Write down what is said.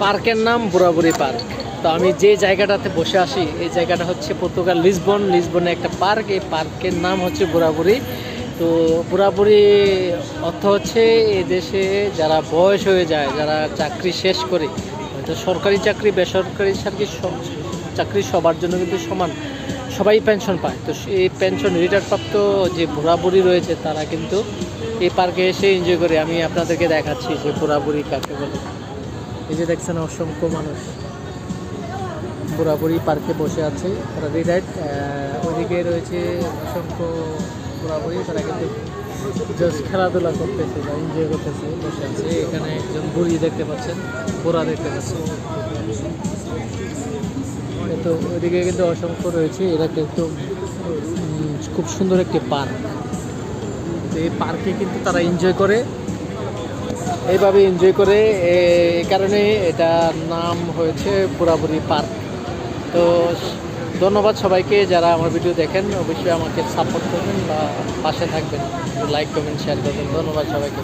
পার্কের নাম বুড়াবুড়ি পার্ক। তো আমি যে জায়গাটাতে বসে আসি এই জায়গাটা হচ্ছে পর্তুগাল লিসবনে একটা পার্ক। এই পার্কের নাম হচ্ছে বুড়াবুড়ি। তো বুড়াবুড়ি অর্থ হচ্ছে এই দেশে যারা বয়স হয়ে যায়, যারা চাকরি শেষ করে, তো সরকারি চাকরি বেসরকারি চাকরি সবার জন্য কিন্তু সমান, সবাই পেনশন পায়। তো এই পেনশন রিটায়ারপ্রাপ্ত যে বুড়াবুড়ি রয়েছে তারা কিন্তু এই পার্কে এসে এনজয় করে। আমি আপনাদেরকে দেখাচ্ছি যে বুড়াবুড়ি কাকে বলে। এই যে দেখছেন অসংখ্য মানুষ বুড়াবুড়ি পার্কে বসে আছে, তারা রিটায়ার্ড। ওইদিকে রয়েছে অসংখ্য বুড়াবুড়ি, তারা কিন্তু জাস্ট খেলাধুলা করতেছে বা এনজয় করতেছে, বসে আছে। এখানে একজন বুড়ি দেখতে পাচ্ছেন, বুড়া দেখতে পাচ্ছেন। তো ওইদিকে কিন্তু অসংখ্য রয়েছে, এরা কিন্তু খুব সুন্দর একটি পার্ক। তো এই পার্কে কিন্তু তারা এনজয় করে, এইভাবে এনজয় করে। এই কারণে এটার নাম হয়েছে বুড়াবুড়ি পার্ক। তো ধন্যবাদ সবাইকে যারা আমার ভিডিও দেখেন, অবশ্যই আমাকে সাপোর্ট করবেন বা পাশে থাকবেন, লাইক কমেন্ট শেয়ার করবেন। ধন্যবাদ সবাইকে।